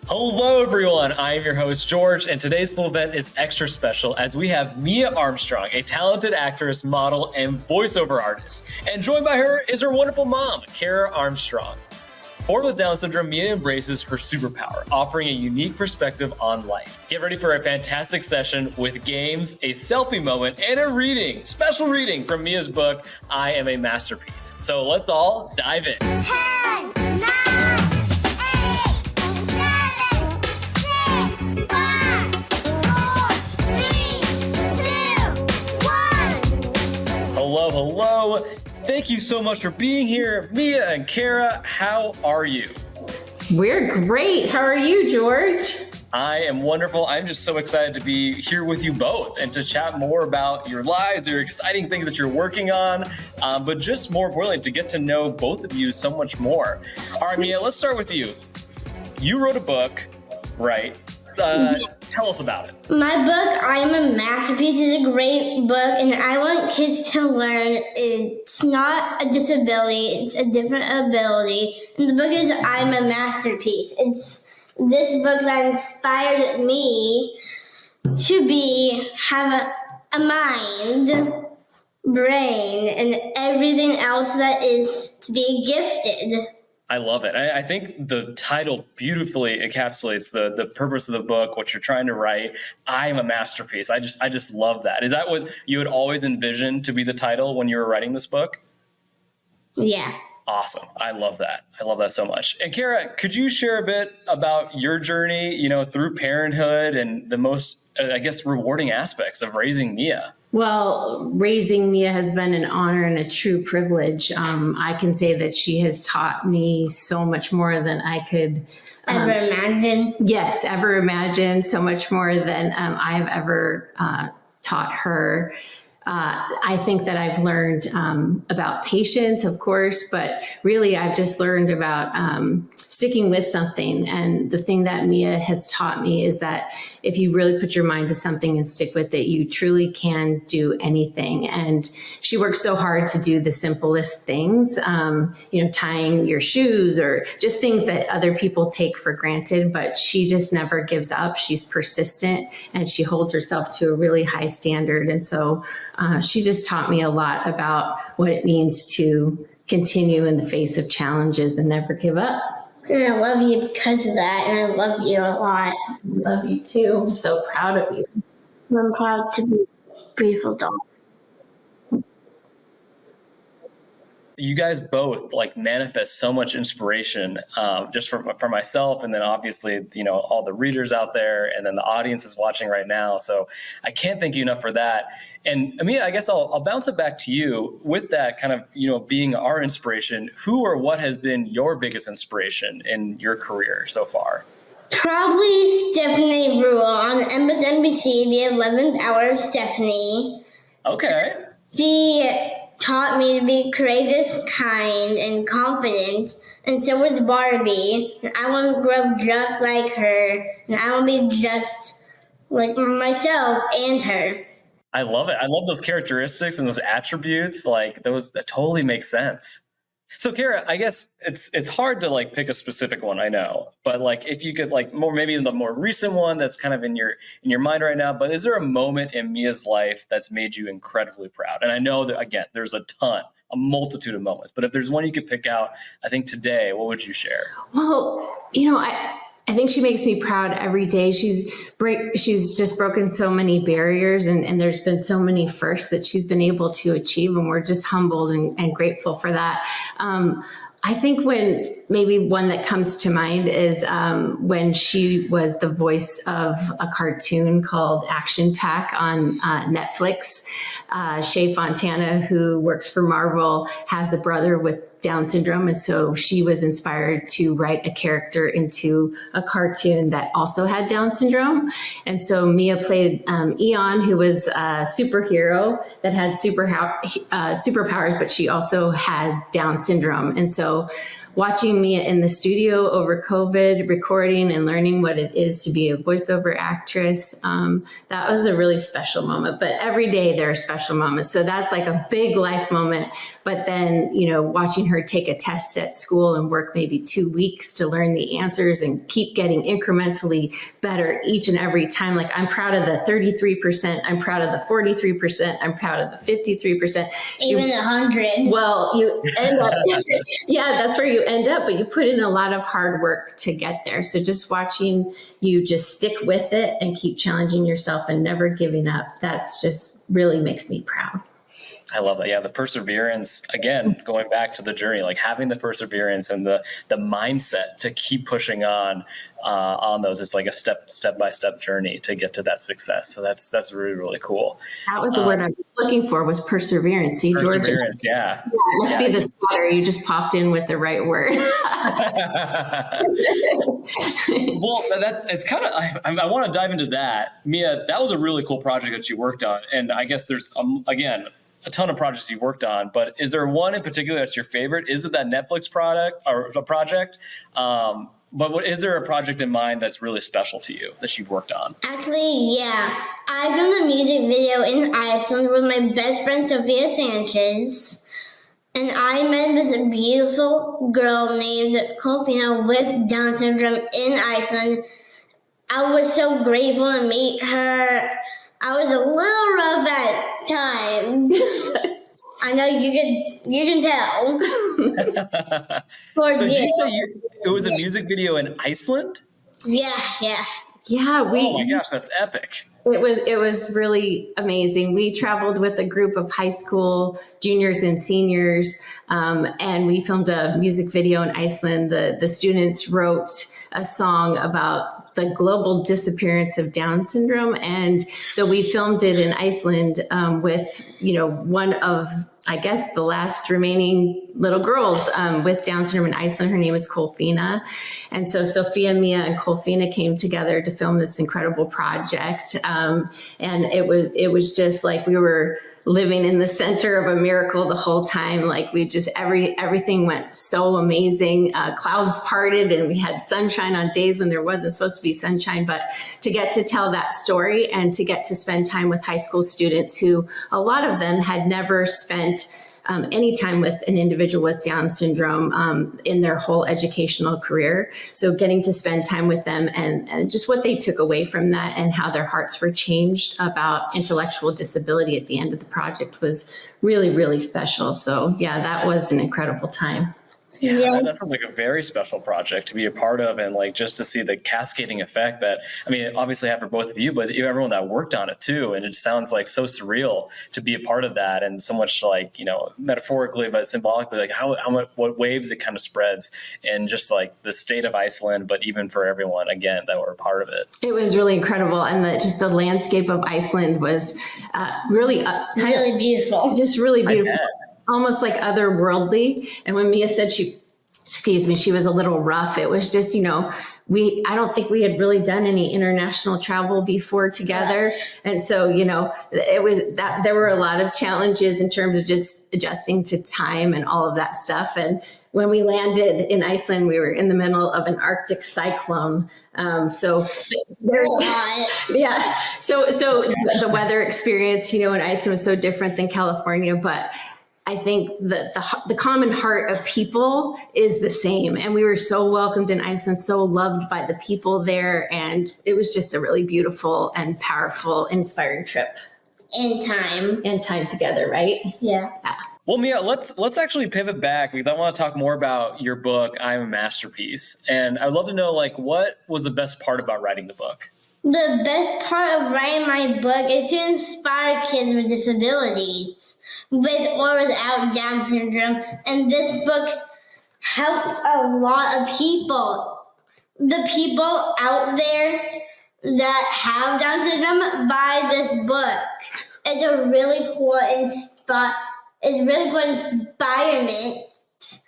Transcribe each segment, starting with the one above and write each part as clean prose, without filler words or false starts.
Hello, everyone. I am your host, George, and today's full event is extra special as we have Mia Armstrong, a talented actress, model, and voiceover artist. And joined by her is her wonderful mom, Cara Armstrong. Born with Down syndrome, Mia embraces her superpower, offering a unique perspective on life. Get ready for a fantastic session with games, a selfie moment, and a reading, special reading from Mia's book, I Am a Masterpiece. So let's all dive in. 10, 9, 8, 7, 6, 5, 4, 3, 2, 1. Hello. Thank you so much for being here. Mia and Cara, how are you? We're great. How are you, George? I am wonderful. I'm just so excited to be here with you both and to chat more about your lives, your exciting things that you're working on, but just more importantly, to get to know both of you so much more. All right, Mia, let's start with you. You wrote a book, right? Tell us about it. My book, I Am a Masterpiece, is a great book, and I want kids to learn it's not a disability, it's a different ability. And the book is I Am a Masterpiece. It's this book that inspired me to have a mind, brain, and everything else that is to be gifted. I love it. I think the title beautifully encapsulates the purpose of the book, what you're trying to write. I am a masterpiece. I just love that. Is that what you had always envisioned to be the title when you were writing this book? Yeah. Awesome. I love that. I love that so much. And Cara, could you share a bit about your journey, through parenthood and the most, rewarding aspects of raising Mia? Well, raising Mia has been an honor and a true privilege. I can say that she has taught me so much more than I could Ever imagine? Yes, ever imagine, so much more than I've ever taught her. I think that I've learned about patience, of course, but really I've just learned about sticking with something. And the thing that Mia has taught me is that if you really put your mind to something and stick with it, you truly can do anything. And she works so hard to do the simplest things, tying your shoes or just things that other people take for granted, but she just never gives up. She's persistent and she holds herself to a really high standard. And so she just taught me a lot about what it means to continue in the face of challenges and never give up. And I love you because of that, and I love you a lot. I love you too. I'm so proud of you. I'm proud to be a beautiful dog. You guys both manifest so much inspiration just for myself, and then obviously all the readers out there, and then the audience is watching right now. So I can't thank you enough for that. And Mia, I guess I'll bounce it back to you with that kind of being our inspiration. Who or what has been your biggest inspiration in your career so far? Probably Stephanie Ruhle on MSNBC, the 11th Hour of Stephanie. Okay. She taught me to be courageous, kind, and confident, and so was Barbie. And I want to grow up just like her, and I want to be just like myself and her. I love it. I love those characteristics and those attributes. That totally makes sense. So Cara, I guess it's hard to pick a specific one, I know, but if you could maybe the more recent one that's kind of in your mind right now, but is there a moment in Mia's life that's made you incredibly proud? And I know that, again, there's a multitude of moments, but if there's one you could pick out, I think today, what would you share? Well, I think she makes me proud every day. She's just broken so many barriers, and there's been so many firsts that she's been able to achieve, and we're just humbled and grateful for that. I think maybe one that comes to mind is when she was the voice of a cartoon called Action Pack on Netflix. Shay Fontana, who works for Marvel, has a brother with Down syndrome, and so she was inspired to write a character into a cartoon that also had Down syndrome. And so Mia played Eon, who was a superhero that had superpowers, but she also had Down syndrome. And so watching Mia in the studio over COVID, recording and learning what it is to be a voiceover actress, that was a really special moment. But every day there are special moments. So that's like a big life moment. But then, watching her take a test at school and work maybe 2 weeks to learn the answers and keep getting incrementally better each and every time. Like, I'm proud of the 33%. I'm proud of the 43%. I'm proud of the 53%. Even 100. Well, you end up, yeah, that's where you end up, but you put in a lot of hard work to get there. So just watching you just stick with it and keep challenging yourself and never giving up, that's just really makes me proud. I love that. Yeah, the perseverance, again, going back to the journey, like having the perseverance and the mindset to keep pushing on those. It's like a step-by-step journey to get to that success. So that's really, really cool. That was the word I was looking for, was perseverance. See, perseverance, George? Yeah. It must be the sweater. You just popped in with the right word. Well, it's kind of, I want to dive into that. Mia, that was a really cool project that you worked on. And I guess there's, again, a ton of projects you've worked on, but is there one in particular that's your favorite? Is it that Netflix project? But is there a project in mind that's really special to you that you've worked on? Actually, yeah. I filmed a music video in Iceland with my best friend, Sophia Sanchez. And I met this beautiful girl named Colpina with Down syndrome in Iceland. I was so grateful to meet her. I was a little rough at times. I know you can tell. So did you say it was a music video in Iceland? Yeah. Yeah, Oh my gosh, that's epic. It was really amazing. We traveled with a group of high school juniors and seniors, and we filmed a music video in Iceland. The students wrote a song about the global disappearance of Down syndrome. And so we filmed it in Iceland with, one of, I guess, the last remaining little girls with Down syndrome in Iceland. Her name is Kolfina. And so Sophia, Mia, and Kolfina came together to film this incredible project. And it was just like we were living in the center of a miracle the whole time. Like, we just, everything went so amazing. Clouds parted and we had sunshine on days when there wasn't supposed to be sunshine. But to get to tell that story and to get to spend time with high school students who, a lot of them had never spent any time with an individual with Down syndrome in their whole educational career. So getting to spend time with them and just what they took away from that and how their hearts were changed about intellectual disability at the end of the project was really, really special. So yeah, that was an incredible time. Yeah, that sounds like a very special project to be a part of, and like just to see the cascading effect that, I mean, obviously have for both of you, but everyone that worked on it too. And it sounds like so surreal to be a part of that, and so much like, metaphorically, but symbolically, like how much, what waves it kind of spreads, and just like the state of Iceland, but even for everyone, again, that were a part of it. It was really incredible. And just the landscape of Iceland was really beautiful. Just really beautiful. Almost like otherworldly. And when Mia said she was a little rough, it was just, I don't think we had really done any international travel before together. And so, it was that there were a lot of challenges in terms of just adjusting to time and all of that stuff. And when we landed in Iceland, we were in the middle of an Arctic cyclone. So the weather experience, in Iceland was so different than California, but I think that the common heart of people is the same. And we were so welcomed in Iceland, so loved by the people there. And it was just a really beautiful and powerful, inspiring trip. And time together, right? Yeah. Well, Mia, let's actually pivot back, because I want to talk more about your book, I'm a Masterpiece. And I'd love to know, what was the best part about writing the book? The best part of writing my book is to inspire kids with disabilities, with or without Down syndrome. And this book helps a lot of people. The people out there that have Down syndrome buy this book. It's a really cool inspirement.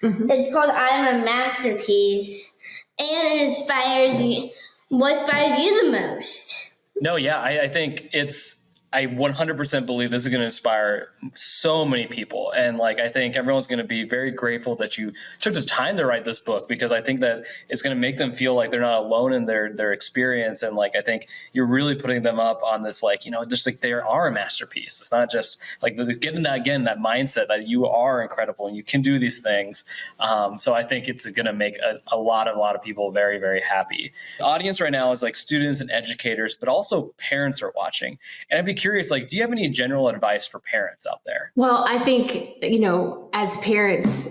Mm-hmm. It's called I'm a Masterpiece. And it inspires you. What inspires you the most? No, yeah, I think it's I 100% believe this is going to inspire so many people. And like, I think everyone's going to be very grateful that you took the time to write this book, because I think that it's going to make them feel like they're not alone in their experience. And like, I think you're really putting them up on this, like, you know, just like they are a masterpiece. It's not just like getting that, again, that mindset that you are incredible and you can do these things. So I think it's going to make a lot of people very, very happy. The audience right now is like students and educators, but also parents are watching. And I'd be curious, like, do you have any general advice for parents out there? Well, I think, you know, as parents,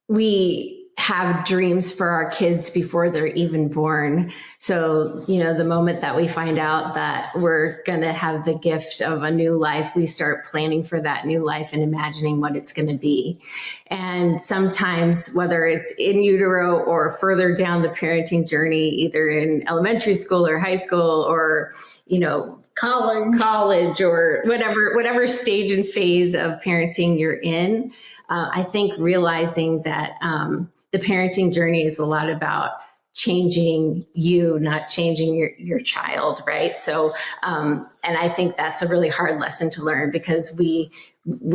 we have dreams for our kids before they're even born. So, you know, the moment that we find out that we're going to have the gift of a new life, we start planning for that new life and imagining what it's going to be. And sometimes, whether it's in utero or further down the parenting journey, either in elementary school or high school or, you know, college or whatever stage and phase of parenting you're in, I think realizing that the parenting journey is a lot about changing you, not changing your child, right? So, and I think that's a really hard lesson to learn, because we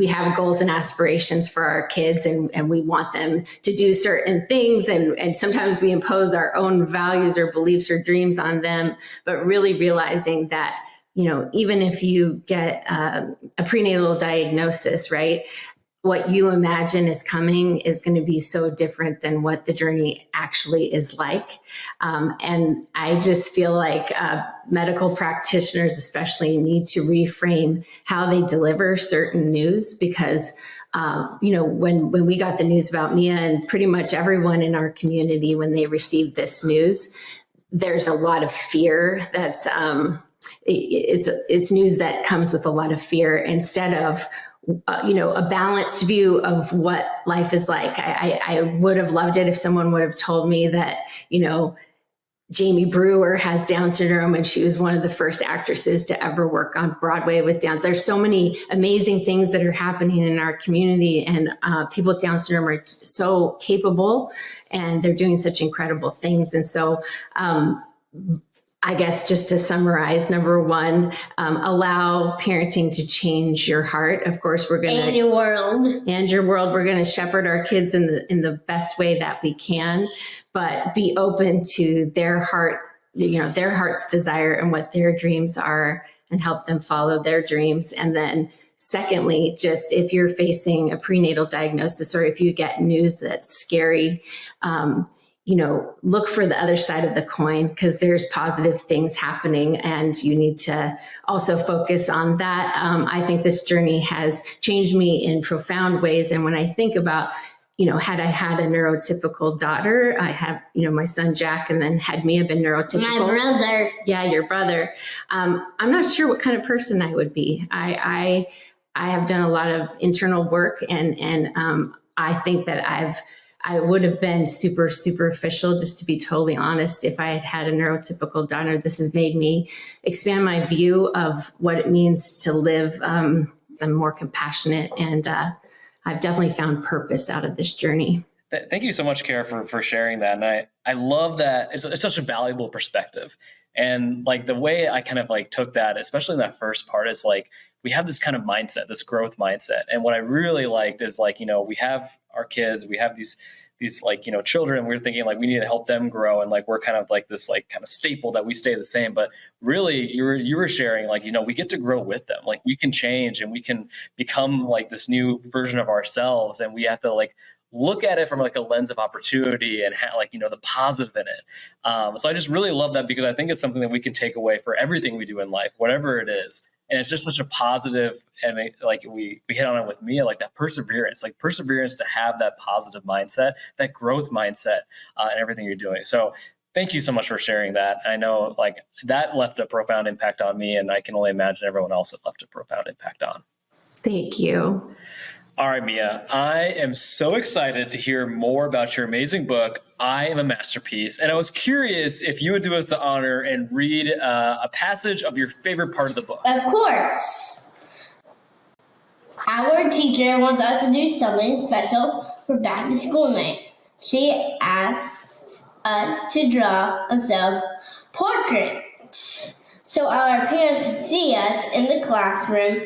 have goals and aspirations for our kids, and we want them to do certain things, and sometimes we impose our own values or beliefs or dreams on them, but really realizing that, you know, even if you get a prenatal diagnosis, right, what you imagine is coming is going to be so different than what the journey actually is like. And I just feel like medical practitioners especially need to reframe how they deliver certain news, because you know, when we got the news about Mia, and pretty much everyone in our community, when they received this news, there's a lot of fear. That's it's news that comes with a lot of fear, instead of you know, a balanced view of what life is like. I would have loved it if someone would have told me that, you know, Jamie Brewer has Down syndrome and she was one of the first actresses to ever work on Broadway with Down. There's so many amazing things that are happening in our community, and people with Down syndrome are so capable and they're doing such incredible things. And so I guess just to summarize, number one, allow parenting to change your heart. Of course, we're going to— And your world. And your world. We're going to shepherd our kids in the best way that we can, but be open to their heart, you know, their heart's desire and what their dreams are, and help them follow their dreams. And then secondly, just if you're facing a prenatal diagnosis, or if you get news that's scary, you know, look for the other side of the coin, because there's positive things happening, and you need to also focus on that. I think this journey has changed me in profound ways. And when I think about, you know, had I had a neurotypical daughter, I have, you know, my son Jack, and then had Mia been neurotypical. My brother. Yeah, your brother. I'm not sure what kind of person I would be. I have done a lot of internal work, and I think that I would have been super superficial, just to be totally honest, if I had had a neurotypical daughter. This has made me expand my view of what it means to live. I'm more compassionate, and I've definitely found purpose out of this journey. Thank you so much, Cara, for sharing that. And I love that. It's such a valuable perspective. And like the way I kind of like took that, especially in that first part, is like we have this kind of mindset, this growth mindset. And what I really liked is like, you know, we have our kids, we have these like, you know, children, we're thinking like we need to help them grow, and like we're kind of like this like kind of staple that we stay the same. But really you were sharing like, you know, we get to grow with them. Like we can change and we can become like this new version of ourselves, and we have to like look at it from like a lens of opportunity and like, you know, the positive in it. So I just really love that, because I think it's something that we can take away for everything we do in life, whatever it is. And it's just such a positive, and like we hit on it with Mia, like that perseverance to have that positive mindset, that growth mindset, and everything you're doing. So thank you so much for sharing that. I know like that left a profound impact on me, and I can only imagine everyone else it left a profound impact on. Thank you. All right, Mia, I am so excited to hear more about your amazing book, I Am a Masterpiece. And I was curious if you would do us the honor and read a passage of your favorite part of the book. Of course. Our teacher wants us to do something special for back to school night. She asked us to draw a self-portrait. so our parents could see us in the classroom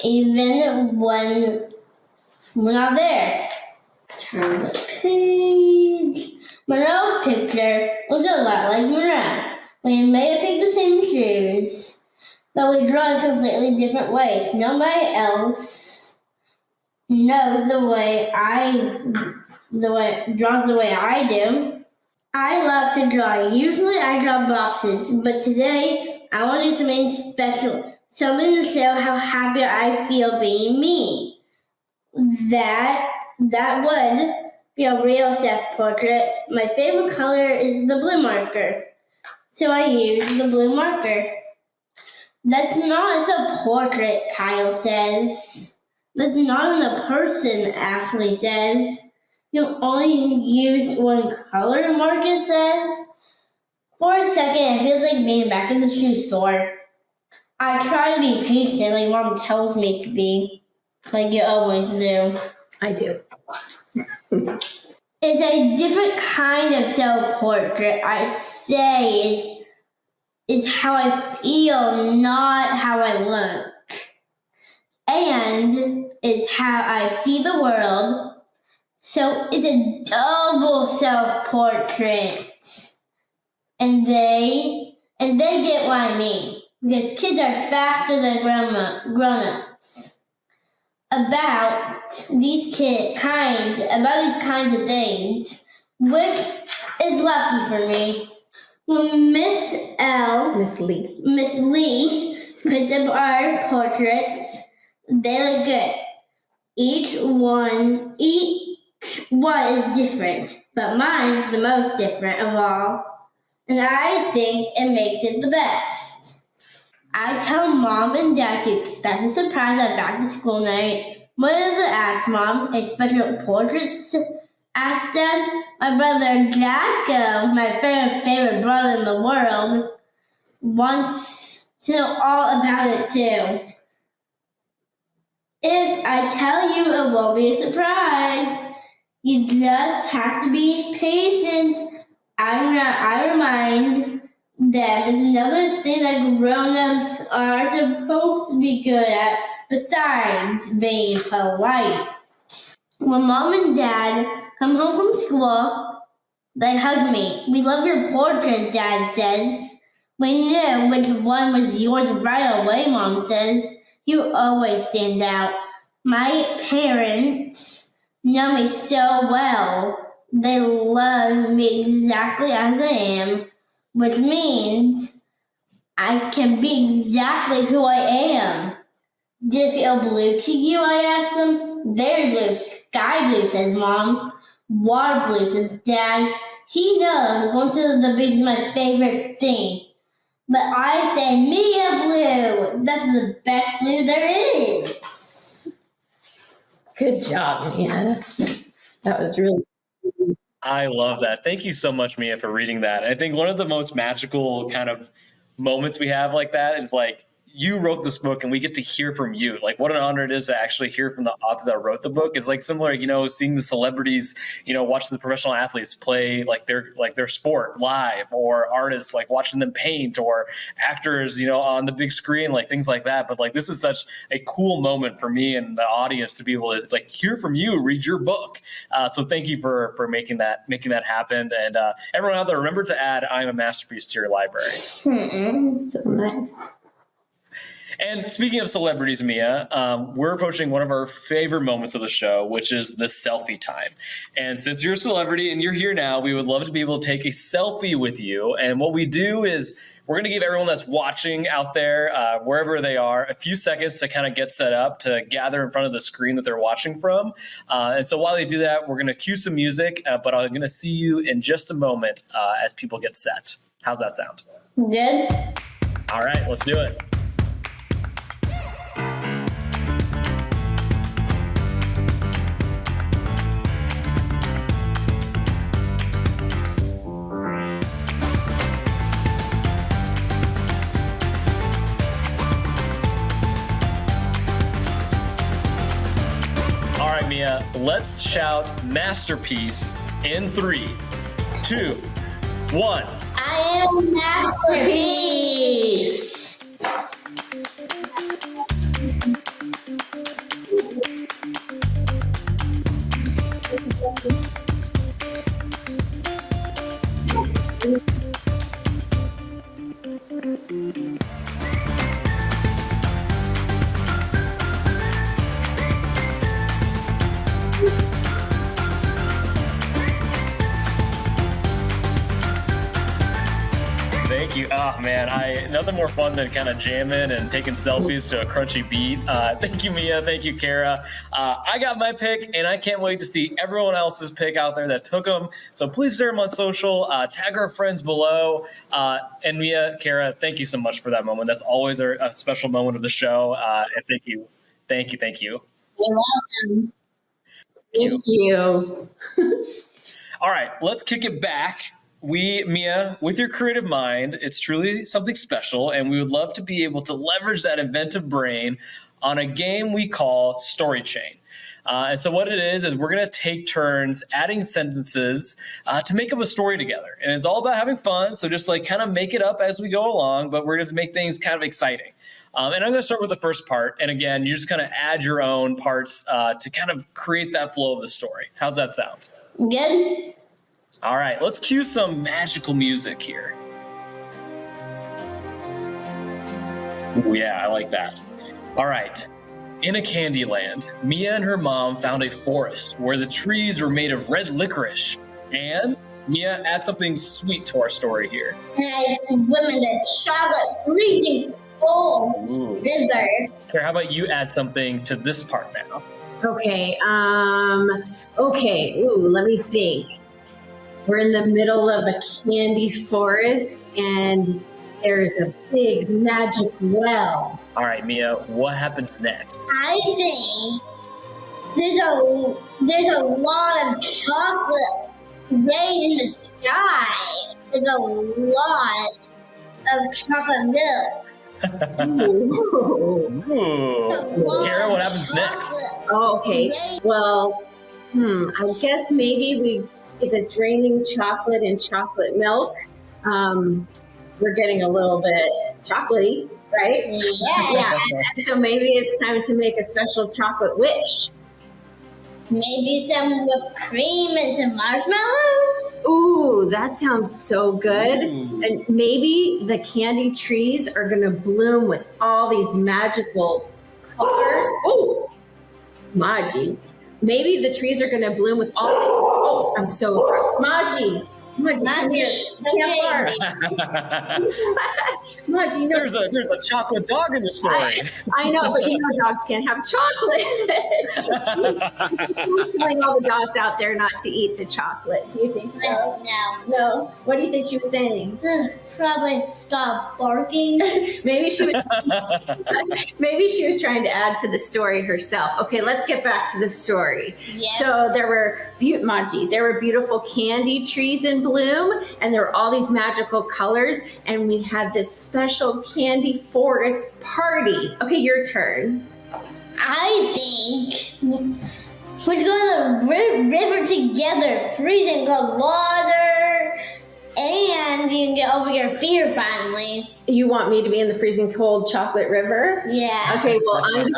even when we're not there. Turn the page. Monroe's picture looks a lot like Monroe. We may have picked the same shoes, but we draw in completely different ways. Nobody else knows draws the way I do. I love to draw. Usually I draw boxes, but today I want to do something special, something to show how happy I feel being me. That would be a real self-portrait. My favorite color is the blue marker, so I use the blue marker. That's not a self-portrait, Kyle says. That's not even a person, Ashley says. You only used one color, Marcus says. For a second, it feels like being back in the shoe store. I try to be patient like Mom tells me to be, like you always do. I do. It's a different kind of self-portrait. I say it's how I feel, not how I look. And it's how I see the world. So it's a double self-portrait. And they get what I mean. Because kids are faster than grown-ups about these kinds of things, which is lucky for me. When Miss Lee puts up our portraits, they look good. Each one is different, but mine's the most different of all, and I think it makes it the best. I tell Mom and Dad to expect a surprise at back to school night. What does it ask, Mom? A special portrait? Asked Dad. My brother Jacko, my favorite brother in the world, wants to know all about it too. If I tell you, it won't be a surprise. You just have to be patient. I remind them it's another thing that grown-ups are supposed to be good at besides being polite. When Mom and Dad come home from school, they hug me. We love your portrait, Dad says. We knew which one was yours right away, Mom says. You always stand out. My parents know me so well. They love me exactly as I am, which means I can be exactly who I am. Did it feel blue to you? I asked them. Very blue, sky blue, says Mom. Water blue, says Dad. He knows going to the beach is my favorite thing. But I say Mia blue. That's the best blue there is. Good job, Mia. That was really. I love that. Thank you so much, Mia, for reading that. I think one of the most magical kind of moments we have like that is like, you wrote this book and we get to hear from you. Like, what an honor it is to actually hear from the author that wrote the book. It's like similar, seeing the celebrities, watching the professional athletes play like their sport live, or artists like watching them paint, or actors, on the big screen, like things like that. But like, this is such a cool moment for me and the audience to be able to like hear from you, read your book. So thank you for making that happen. And everyone out there, remember to add I'm a Masterpiece to your library. So nice. And speaking of celebrities, Mia, we're approaching one of our favorite moments of the show, which is the selfie time. And since you're a celebrity and you're here now, we would love to be able to take a selfie with you. And what we do is we're going to give everyone that's watching out there, wherever they are, a few seconds to kind of get set up, to gather in front of the screen that they're watching from. And so while they do that, we're going to cue some music, but I'm going to see you in just a moment as people get set. How's that sound? Good. All right, let's do it. Mia, let's shout masterpiece in 3, 2, 1. I am a masterpiece. Thank you. Oh man, nothing more fun than kind of jamming and taking selfies to a crunchy beat. Thank you, Mia. Thank you, Cara. I got my pick, and I can't wait to see everyone else's pick out there that took them. So please share them on social. Tag our friends below. And Mia, Cara, thank you so much for that moment. That's always a special moment of the show. And thank you. Thank you. Thank you. You're welcome. Thank you. All right, let's kick it back. Mia, with your creative mind, it's truly something special, and we would love to be able to leverage that inventive brain on a game we call Story Chain. And so what it is we're going to take turns adding sentences to make up a story together. And it's all about having fun, so just like kind of make it up as we go along, but we're going to make things kind of exciting. And I'm going to start with the first part. And again, you just kind of add your own parts to kind of create that flow of the story. How's that sound? Good. All right, let's cue some magical music here. Ooh, yeah, I like that. All right. In a candy land, Mia and her mom found a forest where the trees were made of red licorice. And Mia, add something sweet to our story here. And I swim in the chocolate freezing cold river. Cara, how about you add something to this part now? Okay. Ooh, let me think. We're in the middle of a candy forest, and there's a big magic well. All right, Mia, what happens next? I think there's a lot of chocolate right in the sky. There's a lot of chocolate milk. Ooh. Cara, what happens next? Oh, okay. Well, I guess maybe if it's raining chocolate and chocolate milk, we're getting a little bit chocolatey, right? Yeah. So maybe it's time to make a special chocolate wish. Maybe some whipped cream and some marshmallows. Ooh, that sounds so good. Ooh. And maybe the candy trees are going to bloom with all these magical colors. Oh, Maji. Maybe the trees are going to bloom with all the... Oh, I'm so sorry. Maji, come here. Maji, no. There's a chocolate dog in the story. I know, but you know dogs can't have chocolate. Telling all the dogs out there not to eat the chocolate. Do you think so? No. What do you think she was saying? Probably stop barking. Maybe she was trying to add to the story herself. Okay, let's get back to the story. Yeah. So there were beautiful candy trees in bloom, and there were all these magical colors, and we had this special candy forest party. Okay, your turn. I think we're going to the river together, freezing cold water, and you can get over your fear finally. You want me to be in the freezing cold chocolate river? Yeah. Okay, well, I'm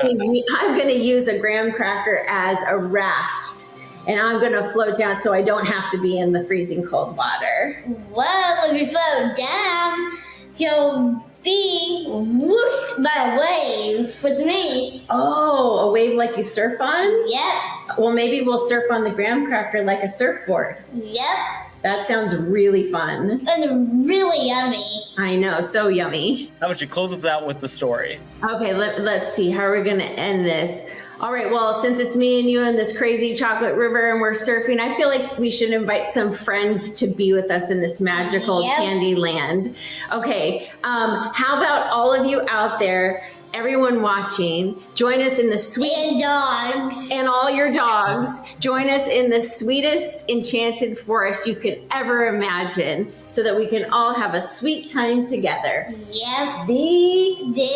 gonna use a graham cracker as a raft, and I'm gonna float down so I don't have to be in the freezing cold water. Well, if you float down, you'll be whooshed by a wave with me. Oh, a wave like you surf on? Yep. Well, maybe we'll surf on the graham cracker like a surfboard. Yep. That sounds really fun. And really yummy. I know, so yummy. How about you close us out with the story? Okay, let's see. How are we going to end this? All right, well, since it's me and you in this crazy chocolate river and we're surfing, I feel like we should invite some friends to be with us in this magical candy land. Okay, how about all of you out there, everyone watching, join us in the sweet... And dogs. And all your dogs, join us in the sweetest enchanted forest you could ever imagine so that we can all have a sweet time together. Yep. The The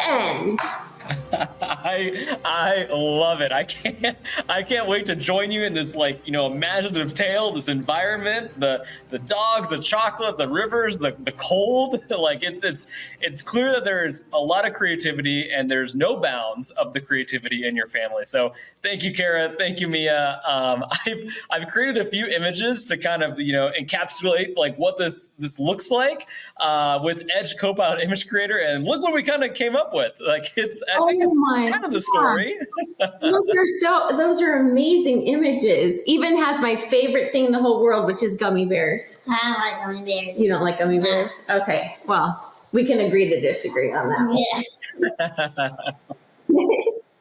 end. end. I love it. I can't wait to join you in this, like, imaginative tale, this environment, the dogs, the chocolate, the rivers, the cold. Like it's clear that there's a lot of creativity and there's no bounds of the creativity in your family. So thank you, Cara. Thank you, Mia. I've created a few images to kind of encapsulate like what this looks like with Edge Copilot Image Creator, and look what we kind of came up with. Like I think it's kind of the story. Those are amazing images. Even has my favorite thing in the whole world, which is gummy bears. I don't like gummy bears. You don't like gummy bears? Okay, well, we can agree to disagree on that. Yeah.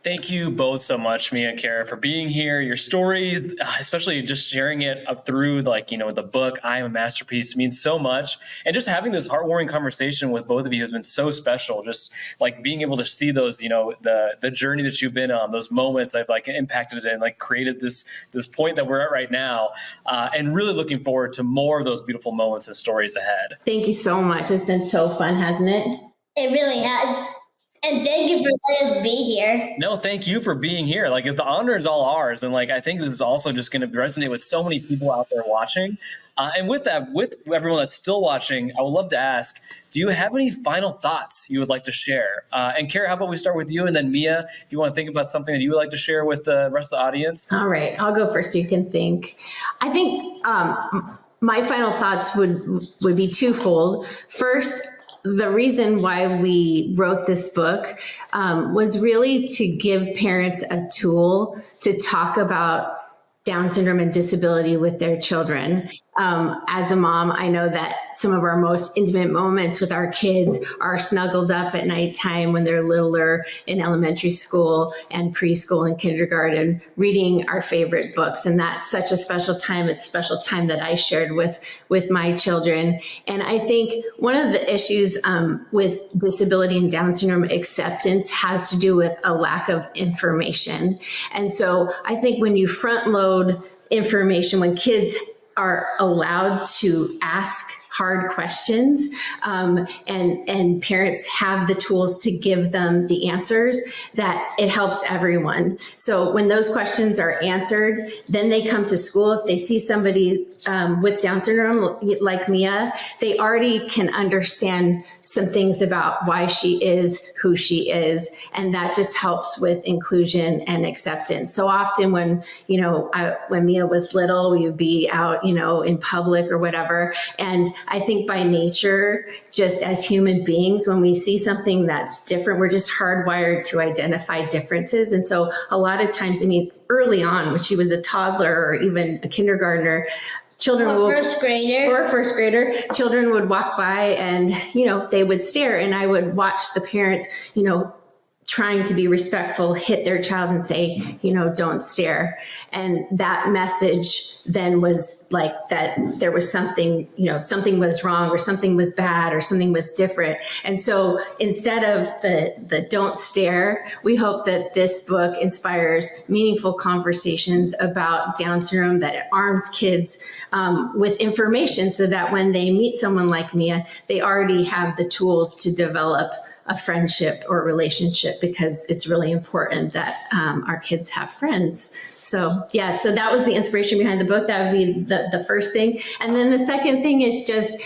Thank you both so much, Mia and Cara, for being here. Your stories, especially just sharing it up through the book, I Am a Masterpiece, means so much. And just having this heartwarming conversation with both of you has been so special. Just like being able to see those, the journey that you've been on, those moments that like impacted and like created this point that we're at right now. And really looking forward to more of those beautiful moments and stories ahead. Thank you so much. It's been so fun, hasn't it? It really has. And thank you for letting us be here. No, thank you for being here. Like, the honor is all ours. And like, I think this is also just going to resonate with so many people out there watching. And with that, with everyone that's still watching, I would love to ask, do you have any final thoughts you would like to share? And Cara, how about we start with you? And then Mia, if you want to think about something that you would like to share with the rest of the audience. All right, I'll go first so you can think. I think my final thoughts would be twofold. First, the reason why we wrote this book was really to give parents a tool to talk about Down syndrome and disability with their children. As a mom, I know that some of our most intimate moments with our kids are snuggled up at nighttime when they're littler in elementary school and preschool and kindergarten, reading our favorite books. And that's such a special time. It's a special time that I shared with my children. And I think one of the issues with disability and Down syndrome acceptance has to do with a lack of information. And so I think when you front load information, when kids are allowed to ask hard questions, and parents have the tools to give them the answers, that it helps everyone. So when those questions are answered, then they come to school. If they see somebody with Down syndrome like Mia, they already can understand some things about why she is who she is. And that just helps with inclusion and acceptance. So often when Mia was little, we would be out, in public or whatever. And I think by nature, just as human beings, when we see something that's different, we're just hardwired to identify differences. And so a lot of times, early on, when she was a toddler or even a kindergartner, first grader, children would walk by and, they would stare, and I would watch the parents, trying to be respectful, hit their child and say, don't stare. And that message then was like that there was something, something was wrong or something was bad or something was different. And so instead of the don't stare, we hope that this book inspires meaningful conversations about Down syndrome, that it arms kids with information so that when they meet someone like Mia, they already have the tools to develop a friendship or relationship, because it's really important that our kids have friends. So that was the inspiration behind the book. That would be the first thing. And then the second thing is just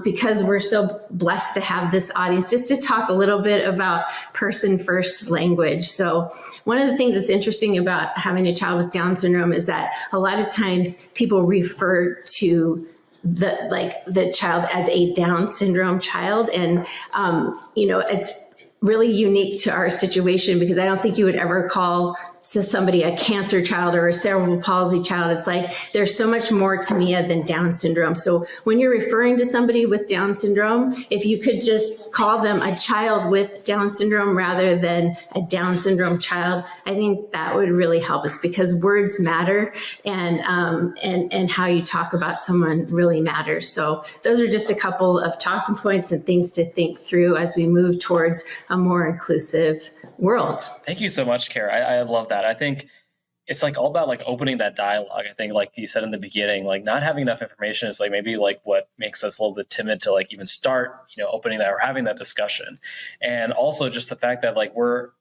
because we're so blessed to have this audience, just to talk a little bit about person first language. So one of the things that's interesting about having a child with Down syndrome is that a lot of times people refer to the child as a Down syndrome child. And, it's really unique to our situation, because I don't think you would ever call somebody a cancer child or a cerebral palsy child. It's like, there's so much more to Mia than Down syndrome. So when you're referring to somebody with Down syndrome, if you could just call them a child with Down syndrome rather than a Down syndrome child, I think that would really help us, because words matter, and how you talk about someone really matters. So those are just a couple of talking points and things to think through as we move towards a more inclusive world. Thank you so much, Cara. I love that. I think it's like all about like opening that dialogue. I think, like you said in the beginning, like not having enough information is like maybe like what makes us a little bit timid to like even start, opening that or having that discussion. And also just the fact that like we're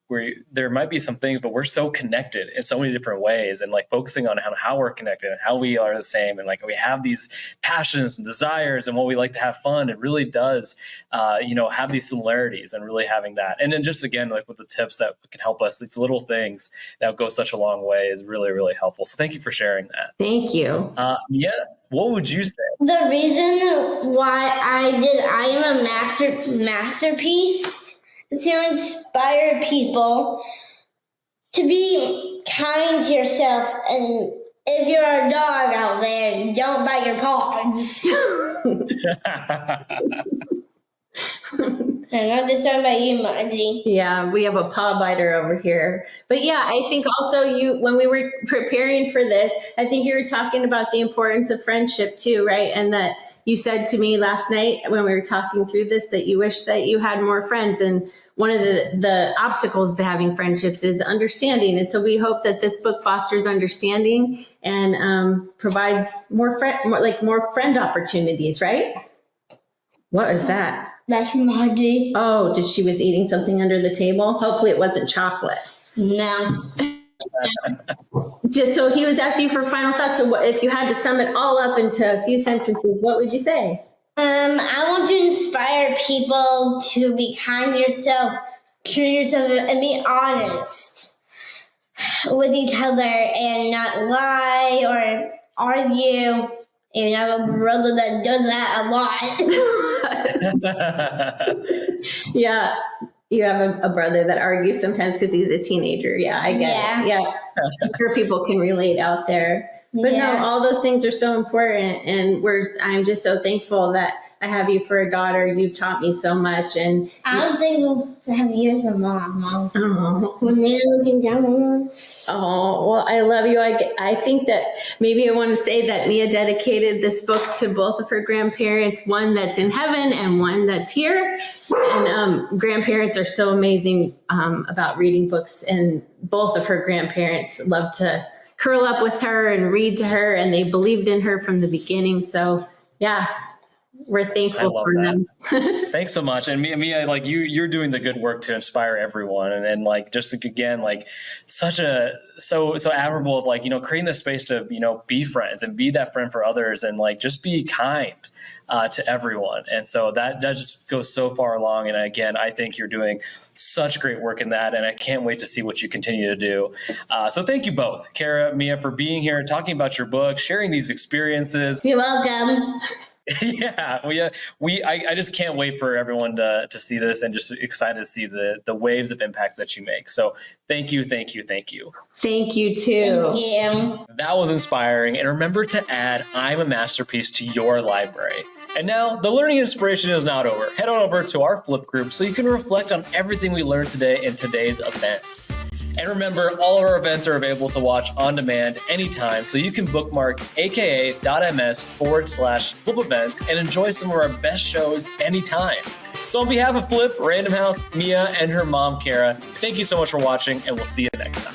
there might be some things, but we're so connected in so many different ways, and like focusing on how we're connected and how we are the same, and like we have these passions and desires and what we like to have fun. It really does, have these similarities, and really having that. And then just again, like with the tips that can help us, these little things that go such a long way is really, really helpful. So thank you for sharing that. Thank you. Yeah. What would you say? The reason why I am a masterpiece is to inspire people to be kind to yourself. And if you're a dog out there, don't bite your paws. I'm not just talking about you, Margie. Yeah, we have a paw biter over here. But yeah, I think also when we were preparing for this, I think you were talking about the importance of friendship too, right? And that you said to me last night when we were talking through this, that you wish that you had more friends. And one of the obstacles to having friendships is understanding. And so we hope that this book fosters understanding and provides more friend opportunities, right? What is that? That's Margie. Oh, she was eating something under the table? Hopefully it wasn't chocolate. No. So he was asking for final thoughts. So if you had to sum it all up into a few sentences, what would you say? I want to inspire people to be kind to yourself, true to yourself, and be honest with each other and not lie or argue. And I have a brother that does that a lot. Yeah, you have a brother that argues sometimes because he's a teenager. Yeah, I get it. Yeah, I'm sure people can relate out there. But no, all those things are so important, and I'm just so thankful that I have you for a daughter. You taught me so much, and I'm thankful to have you as a mom. Oh. When they're looking down on us. Oh, well, I love you. I think that maybe I want to say that Mia dedicated this book to both of her grandparents, one that's in heaven and one that's here. And grandparents are so amazing about reading books, and both of her grandparents love to curl up with her and read to her, and they believed in her from the beginning. So yeah, we're thankful for them. Thanks so much. And Mia, like you're doing the good work to inspire everyone, and like just again, like so admirable of like, creating this space to, be friends and be that friend for others, and like just be kind to everyone. And so that just goes so far along. And again, I think you're doing such great work in that, and I can't wait to see what you continue to do. So thank you both, Cara, Mia, for being here, talking about your book, sharing these experiences. You're welcome. Yeah, I just can't wait for everyone to see this, and just excited to see the waves of impact that you make. So thank you. Thank you too. Thank you. That was inspiring. And remember to add I'm a Masterpiece to your library. And now the learning inspiration is not over. Head on over to our Flip group so you can reflect on everything we learned today in today's event. And remember, all of our events are available to watch on demand anytime, so you can bookmark aka.ms/Flip events and enjoy some of our best shows anytime. So on behalf of Flip, Random House, Mia, and her mom, Cara, thank you so much for watching, and we'll see you next time.